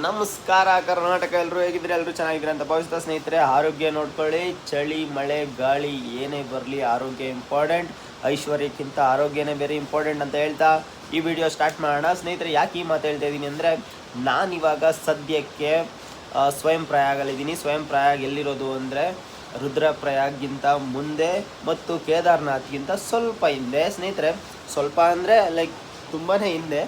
ನಮಸ್ಕಾರ ಕರ್ನಾಟಕ. ಎಲ್ಲರೂ ಹೇಗಿದ್ರೆ ಎಲ್ಲರೂ ಚೆನ್ನಾಗಿದ್ರೆ ಅಂತ ಭಾವಿಸ್ತಾ ಸ್ನೇಹಿತರೆ, ಆರೋಗ್ಯ ನೋಡ್ಕೊಳ್ಳಿ. ಚಳಿ ಮಳೆ ಗಾಳಿ ಏನೇ ಬರಲಿ ಆರೋಗ್ಯ ಇಂಪಾರ್ಟೆಂಟ್. ಐಶ್ವರ್ಯಕ್ಕಿಂತ ಆರೋಗ್ಯನೇ ಬೇರೆ ಇಂಪಾರ್ಟೆಂಟ್ ಅಂತ ಹೇಳ್ತಾ ಈ ವಿಡಿಯೋ ಸ್ಟಾರ್ಟ್ ಮಾಡೋಣ. ಸ್ನೇಹಿತರೆ, ಯಾಕೆ ಈ ಮಾತು ಹೇಳ್ತಾ ಇದ್ದೀನಿ ಅಂದರೆ, ನಾನಿವಾಗ ಸದ್ಯಕ್ಕೆ ಸ್ವಯಂ ಪ್ರಯಾಗಲ್ಲಿದ್ದೀನಿ. ಸ್ವಯಂ ಪ್ರಯಾಗ್ ಎಲ್ಲಿರೋದು ಅಂದರೆ ರುದ್ರಪ್ರಯಾಗ್ಗಿಂತ ಮುಂದೆ ಮತ್ತು ಕೇದಾರ್ನಾಥ್ಗಿಂತ ಸ್ವಲ್ಪ ಹಿಂದೆ. ಸ್ನೇಹಿತರೆ, ಸ್ವಲ್ಪ ಅಂದರೆ ಲೈಕ್ ತುಂಬಾ ಹಿಂದೆ,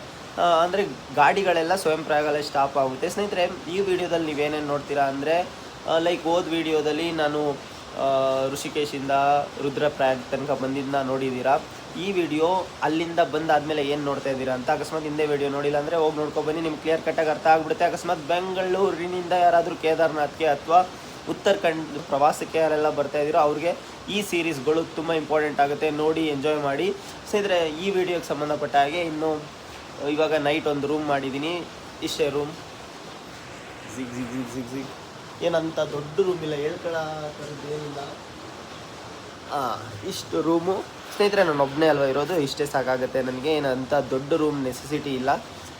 ಅಂದರೆ ಗಾಡಿಗಳೆಲ್ಲ ಸ್ವಯಂ ಪ್ರಯಾಗಲ್ಲೇ ಸ್ಟಾಪ್ ಆಗುತ್ತೆ. ಸ್ನೇಹಿತರೆ, ಈ ವಿಡಿಯೋದಲ್ಲಿ ನೀವೇನೇನು ನೋಡ್ತೀರಾ ಅಂದರೆ, ಲೈಕ್ ಹೋದ ವಿಡಿಯೋದಲ್ಲಿ ನಾನು ಋಷಿಕೇಶಿಂದ ರುದ್ರಪ್ರಯಾಗ್ ತನಕ ಬಂದಿದ್ದನ್ನ ನೋಡಿದ್ದೀರಾ. ಈ ವಿಡಿಯೋ ಅಲ್ಲಿಂದ ಬಂದಾದಮೇಲೆ ಏನು ನೋಡ್ತಾ ಇದ್ದೀರಾ ಅಂತ ಅಕಸ್ಮಾತ್ ಹಿಂದೆ ವಿಡಿಯೋ ನೋಡಿಲ್ಲ ಅಂದರೆ ಹೋಗಿ ನೋಡ್ಕೊಬನ್ನಿ, ನಿಮ್ಗೆ ಕ್ಲಿಯರ್ ಕಟ್ಟಾಗಿ ಅರ್ಥ ಆಗಿಬಿಡುತ್ತೆ. ಅಕಸ್ಮಾತ್ ಬೆಂಗಳೂರಿನಿಂದ ಯಾರಾದರೂ ಕೇದಾರ್ನಾಥ್ಗೆ ಅಥವಾ ಉತ್ತರಾಖಂಡ್ ಪ್ರವಾಸಕ್ಕೆ ಯಾರೆಲ್ಲ ಬರ್ತಾ ಇದ್ದೀರೋ ಅವ್ರಿಗೆ ಈ ಸೀರೀಸ್ಗಳು ತುಂಬ ಇಂಪಾರ್ಟೆಂಟ್ ಆಗುತ್ತೆ. ನೋಡಿ, ಎಂಜಾಯ್ ಮಾಡಿ. ಸ್ನೇಹಿತರೆ, ಈ ವಿಡಿಯೋಗೆ ಸಂಬಂಧಪಟ್ಟ ಹಾಗೆ ಇನ್ನು ಇವಾಗ ನೈಟ್ ಒಂದು ರೂಮ್ ಮಾಡಿದ್ದೀನಿ. ಇಷ್ಟೇ ರೂಮ್, ಜಿಗ್ ಜಿಗ್ ಜಿಗ್ ಜಿಗ್ ಜಿಗ್ ಏನಂತ ದೊಡ್ಡ ರೂಮ್ ಇಲ್ಲ, ಹೇಳ್ಕೊಳ್ಳೋದು ಏನಿಲ್ಲ. ಇಷ್ಟು ರೂಮು. ಸ್ನೇಹಿತರೆ, ನಾನು ಒಬ್ಬನೇ ಅಲ್ವಾ ಇರೋದು, ಇಷ್ಟೇ ಸಾಕಾಗುತ್ತೆ ನನಗೆ. ಏನಂತ ದೊಡ್ಡ ರೂಮ್ ನೆಸೆಸಿಟಿ ಇಲ್ಲ.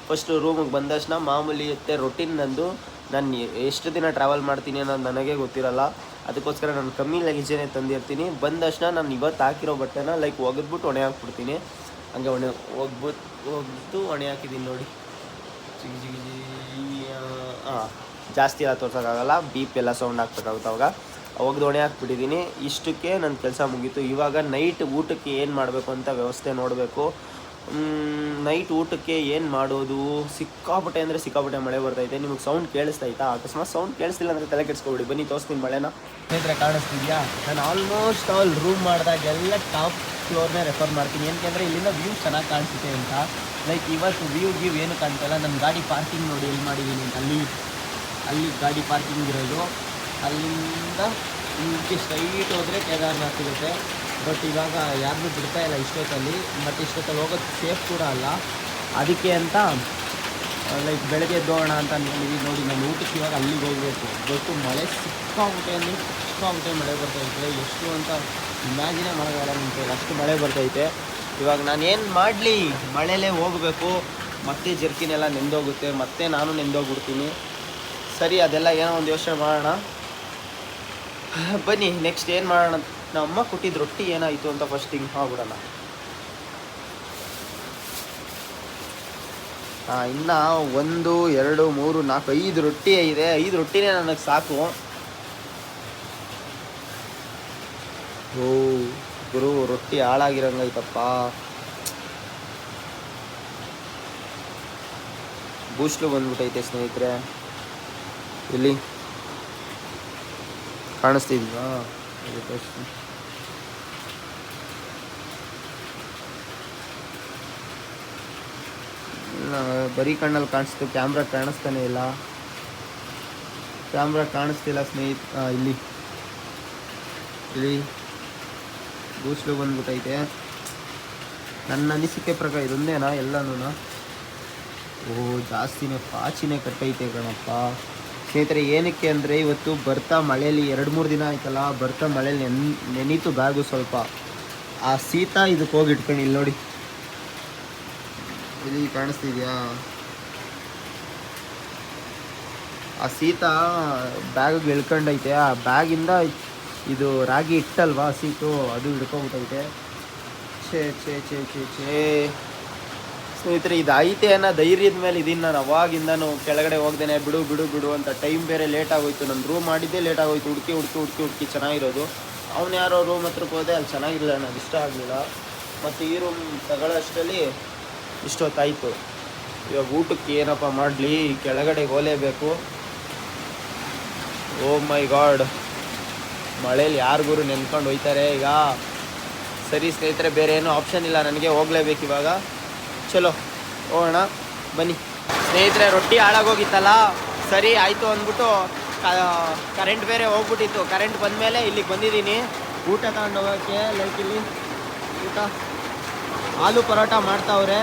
ಫಸ್ಟು ರೂಮಿಗೆ ಬಂದ ತಕ್ಷಣ ಮಾಮೂಲಿ ಇರುತ್ತೆ ರೊಟೀನ್ ನಂದು. ನಾನು ಎಷ್ಟು ದಿನ ಟ್ರಾವೆಲ್ ಮಾಡ್ತೀನಿ ಅನ್ನೋದು ನನಗೆ ಗೊತ್ತಿರಲ್ಲ, ಅದಕ್ಕೋಸ್ಕರ ನಾನು ಕಮ್ಮಿ ಲಗೇಜೇನೆ ತಂದಿರ್ತೀನಿ. ಬಂದ ತಕ್ಷಣ ನಾನು ಇವತ್ತು ಹಾಕಿರೋ ಬಟ್ಟೆನ ಲೈಕ್ ಒಗೆದ್ಬಿಟ್ಟು ಒಣೆ ಹಾಕ್ಬಿಡ್ತೀನಿ. ಹಂಗೆ ಒಗ್ದು ಒಣೆ ಹಾಕಿದ್ದೀನಿ ನೋಡಿ. ಜಿಗಿ ಜಿಗಿ ಜಿಗಿ. ಜಾಸ್ತಿ ಎಲ್ಲ ತೋರ್ಸೋಕ್ಕಾಗಲ್ಲ, ಬೀಪ್ ಎಲ್ಲ ಸೌಂಡ್ ಹಾಕ್ಬೇಕಾಗುತ್ತೆ. ಅವಾಗ ಒಗ್ದು ಒಣೆ ಹಾಕ್ಬಿಟ್ಟಿದ್ದೀನಿ. ಇಷ್ಟಕ್ಕೆ ನನ್ನ ಕೆಲಸ ಮುಗೀತು. ಇವಾಗ ನೈಟ್ ಊಟಕ್ಕೆ ಏನು ಮಾಡಬೇಕು ಅಂತ ವ್ಯವಸ್ಥೆ ನೋಡಬೇಕು. ನೈಟ್ ಊಟಕ್ಕೆ ಏನು ಮಾಡೋದು, ಸಿಕ್ಕಾಪಟ್ಟೆ ಅಂದರೆ ಸಿಕ್ಕಾಪಟ್ಟೆ ಮಳೆ ಬರ್ತೈತೆ. ನಿಮಗೆ ಸೌಂಡ್ ಕೇಳಿಸ್ತೈತಾ? ಅಕಸ್ಮಾತ್ ಸೌಂಡ್ ಕೇಳಿಸ್ತಿಲ್ಲ ಅಂದರೆ ತಲೆ ಕೆಡಿಸ್ಕೊಬಿಡಿ, ಬನ್ನಿ ತೋರಿಸ್ತೀನಿ ಮಳೆನ. ಸ್ನೇಹಿತರೆ, ಕಾಣಿಸ್ತಿದ್ಯಾ? ನಾನು ಆಲ್ಮೋಸ್ಟ್ ಆಲ್ ರೂಮ್ ಮಾಡಿದಾಗೆಲ್ಲ ಟಾಪ್ ಫ್ಲೋರ್ನೇ ರೆಫರ್ ಮಾಡ್ತೀನಿ. ಏನಕ್ಕೆ ಇಲ್ಲಿಂದ ವ್ಯೂ ಚೆನ್ನಾಗಿ ಕಾಣಿಸುತ್ತೆ ಅಂತ. ಲೈಕ್ ಇವತ್ತು ವ್ಯೂ ಏನು ಕಾಣ್ತಾಯಿಲ್ಲ. ನನ್ನ ಗಾಡಿ ಪಾರ್ಕಿಂಗ್ ನೋಡಿ ಎಲ್ಲಿ ಮಾಡಿದ್ದೀನಿ ಅಂತ. ಅಲ್ಲಿ ಗಾಡಿ ಪಾರ್ಕಿಂಗ್ ಇರೋದು. ಅಲ್ಲಿಂದ ಇದಕ್ಕೆ ಸ್ಟ್ರೈಟ್ ಹೋದರೆ ಕೇದಾರ್ನಾಥ್ ಸಿಗುತ್ತೆ. ಬಟ್ ಇವಾಗ ಯಾರನ್ನೂ ಬಿಡ್ತಾಯಿಲ್ಲ ಇಷ್ಟೊತ್ತಲ್ಲಿ, ಮತ್ತು ಇಷ್ಟೊತ್ತಲ್ಲಿ ಹೋಗೋದು ಸೇಫ್ ಕೂಡ ಅಲ್ಲ. ಅದಕ್ಕೆ ಅಂತ ಲೈಕ್ ಬೆಳಗ್ಗೆ ಎದ್ದೋಣ ಅಂತ ಅಂದ್ಕೊಂಡಿದ್ದೀವಿ. ನೋಡಿ, ನಾನು ಊಟಕ್ಕೆ ಇವಾಗ ಅಲ್ಲಿಗೆ ಹೋಗಬೇಕು. ಗೊತ್ತು ಮಳೆ ಸಿಕ್ಕಾಬಿಟ್ಟೆ ಅಂದರೆ ಸಿಕ್ಕಾಬಿಟ್ಟೆ ಮಳೆ ಬರ್ತೈತೆ. ಎಷ್ಟು ಅಂತ ಇಮ್ಯಾಜಿನೇ ಮಾಡೋಕ್ಕಾಗಲ್ಲ ನಿಂತು, ಅಷ್ಟು ಮಳೆ ಬರ್ತೈತೆ. ಇವಾಗ ನಾನು ಏನು ಮಾಡಲಿ, ಮಳೆಯಲ್ಲೇ ಹೋಗಬೇಕು. ಮತ್ತೆ ಜರ್ಕಿನೆಲ್ಲ ನೆಂದೋಗುತ್ತೆ, ಮತ್ತೆ ನಾನು ನೆಂದೋಗ್ಬಿಡ್ತೀನಿ. ಸರಿ, ಅದೆಲ್ಲ ಏನೋ ಒಂದು ಯೋಚನೆ ಮಾಡೋಣ. ಬನ್ನಿ ನೆಕ್ಸ್ಟ್ ಏನು ಮಾಡೋಣ. ನಮ್ಮ ಅಮ್ಮ ಕೊಟ್ಟಿದ್ದು ರೊಟ್ಟಿ ಏನಾಯಿತು ಅಂತ ಫಸ್ಟ್ ಹಿಂಗೆ ಹೋಗ್ಬಿಡೋಣ. ಇನ್ನು 1 2 3 4 5 ರೊಟ್ಟಿ ಇದೆ. 5 ರೊಟ್ಟಿನೇ ನನಗೆ ಸಾಕು. ಓ ಗುರು, ರೊಟ್ಟಿ ಹಾಳಾಗಿರಂಗೈತಪ್ಪ. ಬೂಸ್ಲು ಬಂದ್ಬಿಟ್ಟೈತೆ ಸ್ನೇಹಿತರೆ. ಇಲ್ಲಿ ಕಾಣಿಸ್ತಿದ್ವಾ? ಬರೀ ಕಣ್ಣಲ್ಲಿ ಕಾಣಿಸ್ತು, ಕ್ಯಾಮ್ರಾ ಕಾಣಿಸ್ತಾನೆ ಇಲ್ಲ. ಕ್ಯಾಮ್ರಾ ಕಾಣಿಸ್ತಿಲ್ಲ ಇಲ್ಲಿ ಬೂಸ್ಲು ಬಂದ್ಬಿಟ್ಟೈತೆ. ನನ್ನ ಅನಿಸಿಕೆ ಪ್ರಕಾರ ಇದೊಂದೇನಾ ಎಲ್ಲನೂ? ಜಾಸ್ತಿನೇ ಪಾಚಿನೇ ಕಟ್ಟೈತೆ ಕಣಪ್ಪ. ಸ್ನೇಹಿತರೆ, ಏನಕ್ಕೆ ಅಂದರೆ ಇವತ್ತು ಬರ್ತಾ ಮಳೆಯಲ್ಲಿ 2-3 ದಿನ ಆಯ್ತಲ್ಲ, ಬರ್ತಾ ಮಳೇಲಿ ನೆನೀತು ಬ್ಯಾಗು ಸ್ವಲ್ಪ. ಆ ಶೀತ ಇದಕ್ಕೆ ಹೋಗಿ ಇಟ್ಕೊಂಡು ಇಲ್ಲಿ ನೋಡಿ, ಇಲ್ಲಿ ಕಾಣಿಸ್ತಿದ್ಯಾ? ಆ ಶೀತ ಬ್ಯಾಗಿಗೆ ಇಳ್ಕೊಂಡೈತೆ. ಆ ಬ್ಯಾಗಿಂದ ಇದು ರಾಗಿ ಇಟ್ಟಲ್ವಾ ಸೀಟು, ಅದು ಹಿಡ್ಕೊಬಿಟ್ಟೈತೆ. ಛೇ ಸ್ನೇಹಿತರೆ, ಇದು ಐತೆ ಅನ್ನೋ ಧೈರ್ಯದ ಮೇಲೆ ಇದೀನಿ ನಾನು. ಅವಾಗಿಂದನೂ ಕೆಳಗಡೆ ಹೋಗ್ದೇನೆ ಬಿಡು ಅಂತ. ಟೈಮ್ ಬೇರೆ ಲೇಟ್ ಆಗೋಯ್ತು. ನಾನು ರೂಮ್ ಮಾಡಿದ್ದೇ ಲೇಟ್ ಆಗೋಯ್ತು. ಹುಡುಕಿ ಚೆನ್ನಾಗಿರೋದು. ಅವನು ಯಾರೋ ರೂಮ್ ಹತ್ರಕ್ಕೆ ಹೋದೆ, ಅಲ್ಲಿ ಚೆನ್ನಾಗಿರಲಿಲ್ಲ, ನನಗೆ ಇಷ್ಟ ಆಗಲಿಲ್ಲ. ಮತ್ತು ಈ ರೂಮ್ ತಗೊಳ್ಳೋಷ್ಟರಲ್ಲಿ ಇಷ್ಟೊತ್ತಾಯಿತು. ಇವಾಗ ಊಟಕ್ಕೆ ಏನಪ್ಪ ಮಾಡಲಿ, ಕೆಳಗಡೆ ಹೋಗಲೇಬೇಕು. ಓ ಮೈ ಗಾಡ್, ಮಳೇಲಿ ಯಾರಿಗೂ ನೆನ್ಕೊಂಡು ಹೋಯ್ತಾರೆ ಈಗ. ಸರಿ ಸ್ನೇಹಿತರೆ, ಬೇರೆ ಏನೂ ಆಪ್ಷನ್ ಇಲ್ಲ ನನಗೆ, ಹೋಗಲೇಬೇಕು ಇವಾಗ. ಚಲೋ ಹೋಗೋಣ ಬನ್ನಿ. ಸ್ನೇಹಿತರೆ, ರೊಟ್ಟಿ ಹಾಳಾಗೋಗಿತ್ತಲ್ಲ, ಸರಿ ಆಯಿತು ಅಂದ್ಬಿಟ್ಟು ಕರೆಂಟ್ ಬೇರೆ ಹೋಗ್ಬಿಟ್ಟಿತ್ತು. ಕರೆಂಟ್ ಬಂದಮೇಲೆ ಇಲ್ಲಿಗೆ ಬಂದಿದ್ದೀನಿ ಊಟ ತಗೊಂಡು ಹೋಗೋಕ್ಕೆ. ಲೈಕ್ ಇಲ್ಲಿ ಊಟ ಆಲೂ ಪರೋಟ ಮಾಡ್ತಾವ್ರೆ.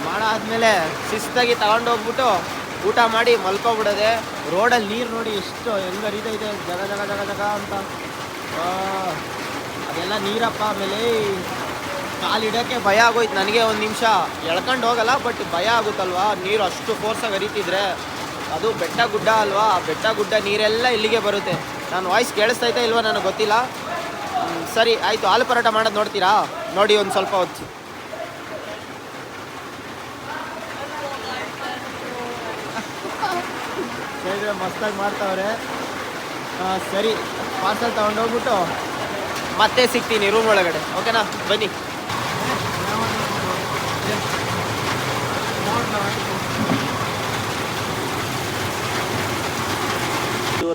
ಮಾಡಾದ್ಮೇಲೆ ಶಿಸ್ತಾಗಿ ತಗೊಂಡೋಗ್ಬಿಟ್ಟು ಊಟ ಮಾಡಿ ಮಲ್ಕೊಬಿಡೋದೆ. ರೋಡಲ್ಲಿ ನೀರು ನೋಡಿ ಎಷ್ಟು ಹೆಂಗೆ ಹರಿತೈತೆ, ಜಗ ಅಂತ. ಅದೆಲ್ಲ ನೀರಪ್ಪ. ಆಮೇಲೆ ಕಾಲಿಡೋಕ್ಕೆ ಭಯ ಆಗೋಯ್ತು ನನಗೆ. ಒಂದು ನಿಮಿಷ ಎಳ್ಕೊಂಡು ಹೋಗಲ್ಲ, ಬಟ್ ಭಯ ಆಗುತ್ತಲ್ವ, ನೀರು ಅಷ್ಟು ಫೋರ್ಸಾಗಿ ಹರಿತಿದ್ರೆ ಅದು ಬೆಟ್ಟ ಗುಡ್ಡ ಅಲ್ವಾ, ಬೆಟ್ಟ ಗುಡ್ಡ ನೀರೆಲ್ಲ ಇಲ್ಲಿಗೆ ಬರುತ್ತೆ. ನಾನು ವಾಯ್ಸ್ ಕೇಳಿಸ್ತೈತೆ ಇಲ್ವಾ ನನಗೆ ಗೊತ್ತಿಲ್ಲ. ಸರಿ ಆಯಿತು, ಆಲೂ ಪರೋಟ ಮಾಡೋದು ನೋಡ್ತೀರಾ? ನೋಡಿ ಒಂದು ಸ್ವಲ್ಪ ಹೊತ್ತು. ಮಸ್ತಾಗಿ ಮಾಡ್ತಾವ್ರೆ. ಸರಿ, ಪಾರ್ಸಲ್ ತೊಗೊಂಡೋಗ್ಬಿಟ್ಟು ಮತ್ತೆ ಸಿಗ್ತೀನಿ ರೂಮ್ ಒಳಗಡೆ, ಓಕೆನಾ? ಬನ್ನಿ.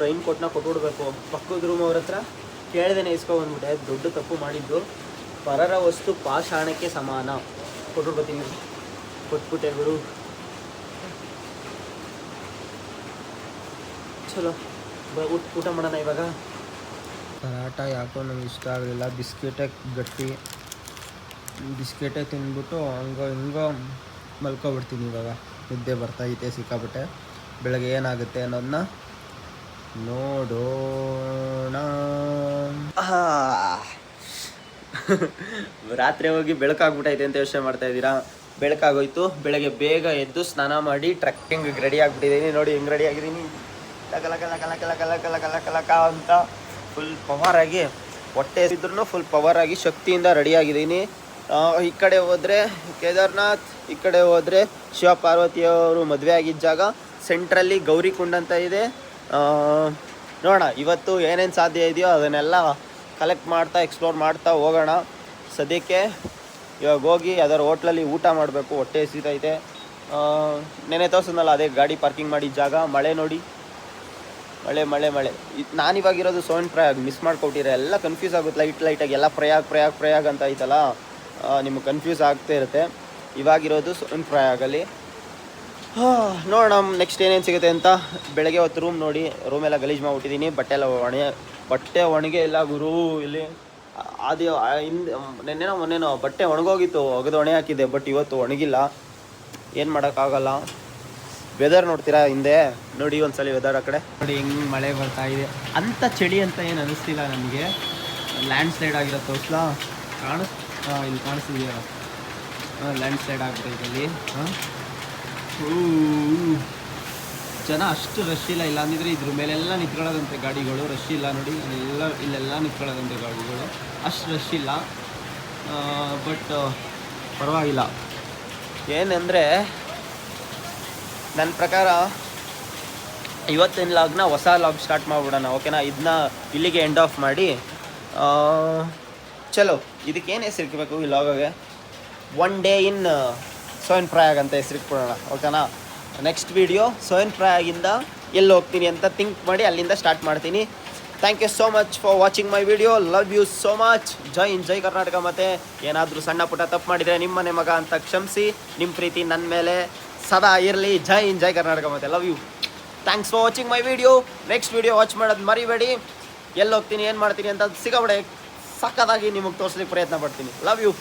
ರೈನ್ ಕೋಟ್ನ ಕೊಟ್ಬಿಡ್ಬೇಕು. ಪಕ್ಕದ ರೂಮ್ ಅವ್ರ ಹತ್ರ ಕೇಳ್ದೇನೆ ಇಸ್ಕೊಬಂದ್ಬಿಟ್ಟೆ. ದೊಡ್ಡ ತಪ್ಪು ಮಾಡಿದ್ದು. ಪರರ ವಸ್ತು ಪಾಷಾಣಕ್ಕೆ ಸಮಾನ. ಕೊಟ್ಬಿಡ್ತೀನಿ, ಕೊಟ್ಬಿಟ್ಟೆ ಗುರು. ಚಲೋ ಊಟ ಮಾಡೋಣ ಇವಾಗ. ಪರಾಟ ಯಾಕೋ ನಂಗೆ ಇಷ್ಟ ಆಗಲಿಲ್ಲ. ಬಿಸ್ಕೆಟೇ ಗಟ್ಟಿ, ಬಿಸ್ಕೆಟೇ ತಿಂದ್ಬಿಟ್ಟು ಹಂಗೋ ಹಿಂಗೋ ಮಲ್ಕೊಬಿಡ್ತೀನಿ ಇವಾಗ. ನಿದ್ದೆ ಬರ್ತೈತೆ ಸಿಕ್ಕಾಬಿಟ್ಟೆ. ಬೆಳಗ್ಗೆ ಏನಾಗುತ್ತೆ ಅನ್ನೋದನ್ನ ನೋಡೋಣ. ರಾತ್ರಿ ಹೋಗಿ ಬೆಳಕಾಗ್ಬಿಟ್ಟೈತೆ ಅಂತ ಯೋಚನೆ ಮಾಡ್ತಾ ಇದ್ದೀರಾ? ಬೆಳಕಾಗೋಯ್ತು. ಬೆಳಗ್ಗೆ ಬೇಗ ಎದ್ದು ಸ್ನಾನ ಮಾಡಿ ಟ್ರೆಕ್ಕಿಂಗ್ ರೆಡಿ ಆಗಿಬಿಟ್ಟಿದ್ದೀನಿ. ನೋಡಿ ಹೆಂಗೆ ರೆಡಿ ಆಗಿದ್ದೀನಿ, ಕಲ ಕಲ ಕಲ ಕಲ ಕಲ ಕಲ ಕಲ ಕಲಕ ಅಂತ ಫುಲ್ ಪವರಾಗಿ. ಹೊಟ್ಟೆ ಇದ್ರೂ ಫುಲ್ ಪವರಾಗಿ ಶಕ್ತಿಯಿಂದ ರೆಡಿಯಾಗಿದ್ದೀನಿ. ಈ ಕಡೆ ಹೋದರೆ ಕೇದಾರ್ನಾಥ್, ಈ ಕಡೆ ಹೋದರೆ ಶಿವ ಪಾರ್ವತಿಯವರು ಮದುವೆ ಆಗಿದ್ದ ಜಾಗ. ಸೆಂಟ್ರಲ್ಲಿ ಗೌರಿಕುಂಡ್ ಅಂತ ಇದೆ. ನೋಡೋಣ ಇವತ್ತು ಏನೇನು ಸಾಧ್ಯ ಇದೆಯೋ ಅದನ್ನೆಲ್ಲ ಕಲೆಕ್ಟ್ ಮಾಡ್ತಾ ಎಕ್ಸ್ಪ್ಲೋರ್ ಮಾಡ್ತಾ ಹೋಗೋಣ. ಸದ್ಯಕ್ಕೆ ಇವಾಗ ಹೋಗಿ ಅದರ ಹೋಟ್ಲಲ್ಲಿ ಊಟ ಮಾಡಬೇಕು. ಹೊಟ್ಟೆ ಹಸಿತೈತೆ. ನೆನೆ ತೋರಿಸಿದ್ನಲ್ಲ ಅದೇ ಗಾಡಿ ಪಾರ್ಕಿಂಗ್ ಮಾಡಿದ ಜಾಗ. ಮಳೆ ನೋಡಿ, ಮಳೆ ಮಳೆ ಮಳೆ. ನಾನಿವಾಗಿರೋದು ಸೋನ್ ಪ್ರಯಾಗ್, ಮಿಸ್ ಮಾಡ್ಕೊಟ್ಟಿರ. ಎಲ್ಲ ಕನ್ಫ್ಯೂಸ್ ಆಗುತ್ತೆ ಲೈಟಾಗಿ. ಎಲ್ಲ ಪ್ರಯಾಗ್ ಅಂತ ಐತಲ್ಲ, ನಿಮಗೆ ಕನ್ಫ್ಯೂಸ್ ಆಗ್ತಾ ಇರುತ್ತೆ. ಇವಾಗಿರೋದು ಸೋನ್ ಪ್ರಯಾಗಲ್ಲಿ. ನೋಡೋಣ ನೆಕ್ಸ್ಟ್ ಏನೇನು ಸಿಗುತ್ತೆ ಅಂತ. ಬೆಳಗ್ಗೆ ಹೊತ್ತು ರೂಮ್ ನೋಡಿ, ರೂಮೆಲ್ಲ ಗಲೀಜು ಮಾಡಿಬಿಟ್ಟಿದ್ದೀನಿ. ಬಟ್ಟೆ ಒಣಗೆ ಇಲ್ಲ ಗುರು. ಇಲ್ಲಿ ಅದು ನೆನ್ನೆನೋ ಮೊನ್ನೆನೋ ಬಟ್ಟೆ ಒಣಗೋಗಿತ್ತು, ಒಗೆದು ಒಣೆ ಹಾಕಿದ್ದೆ. ಬಟ್ ಇವತ್ತು ಒಣಗಿಲ್ಲ, ಏನು ಮಾಡೋಕ್ಕಾಗಲ್ಲ. ವೆದರ್ ನೋಡ್ತೀರಾ ಹಿಂದೆ ನೋಡಿ ಒಂದ್ಸಲ. ವೆದರ್ ಆ ಕಡೆ ನೋಡಿ ಹೆಂಗೆ ಮಳೆ ಬರ್ತಾ ಇದೆ. ಅಂಥ ಚಳಿ ಅಂತ ಏನು ಅನ್ನಿಸ್ತಿಲ್ಲ ನನಗೆ. ಲ್ಯಾಂಡ್ ಸ್ಲೈಡ್ ಆಗಿರೋ ತೋರಿಸ್ಲಾ? ಇಲ್ಲಿ ಕಾಣಿಸ್ತಿದೆಯಾ? ಲ್ಯಾಂಡ್ ಸ್ಲೈಡ್ ಆಗ್ಬಿಟ್ಟೈತೆ ಇಲ್ಲಿ. ಜನ ಅಷ್ಟು ರಶ್ ಇಲ್ಲ. ಇಲ್ಲ ಅಂದಿದ್ರೆ ಇದ್ರ ಮೇಲೆಲ್ಲ ನಿಂತ್ಕೊಳ್ಳೋದಂತೆ ಗಾಡಿಗಳು. ರಶ್ ಇಲ್ಲ ನೋಡಿ, ಇಲ್ಲೆಲ್ಲ ನಿಂತ್ಕೊಳ್ಳೋದಂತೆ ಗಾಡಿಗಳು. ಅಷ್ಟು ರಶ್ ಇಲ್ಲ. ಬಟ್ ಪರವಾಗಿಲ್ಲ. ಏನಂದರೆ ನನ್ನ ಪ್ರಕಾರ ಇವತ್ತಿನ ಲಾಗ್ನ ಹೊಸ ಲಾಗ್ ಸ್ಟಾರ್ಟ್ ಮಾಡಿಬಿಡೋಣ, ಓಕೆನಾ? ಇದನ್ನ ಇಲ್ಲಿಗೆ ಎಂಡ್ ಆಫ್ ಮಾಡಿ ಚಲೋ. ಇದಕ್ಕೇನು ಹೆಸರಿಕ್ಬೇಕು ಈ ಲಾಗಿಗೆ? ಒನ್ ಡೇ ಇನ್ ಸೋನ್ ಪ್ರಯಾಗ್ ಅಂತ ಹೆಸರಿಟ್ಬಿಡೋಣ, ಓಕೆನಾ? ನೆಕ್ಸ್ಟ್ ವೀಡಿಯೋ ಸೋನ್ ಪ್ರಯಾಗಿಂದ ಎಲ್ಲಿ ಹೋಗ್ತೀನಿ ಅಂತ ಥಿಂಕ್ ಮಾಡಿ ಅಲ್ಲಿಂದ ಸ್ಟಾರ್ಟ್ ಮಾಡ್ತೀನಿ. Thank you so much for watching my video. Love you so much. ಜೈ ಕರ್ನಾಟಕ. ಮತ್ತು ಏನಾದರೂ ಸಣ್ಣ ಪುಟ್ಟ ತಪ್ಪು ಮಾಡಿದರೆ ನಿಮ್ಮನೆ ಮಗ ಅಂತ ಕ್ಷಮಿಸಿ. ನಿಮ್ಮ ಪ್ರೀತಿ ನನ್ನ ಮೇಲೆ ಸದಾ ಇರಲಿ. ಜೈ ಕರ್ನಾಟಕ. ಮತ್ತು love you. Thanks for watching my video. Next video watch ಮಾಡೋದು ಮರಿಬೇಡಿ. ಎಲ್ಲಿ ಹೋಗ್ತೀನಿ, ಏನು ಮಾಡ್ತೀನಿ ಅಂತ ಸಿಗಬೇಡಿ. ಸಕ್ಕತ್ತಾಗಿ ನಿಮಗೆ ತೋರಿಸ್ಲಿಕ್ಕೆ ಪ್ರಯತ್ನ ಪಡ್ತೀನಿ. Love you.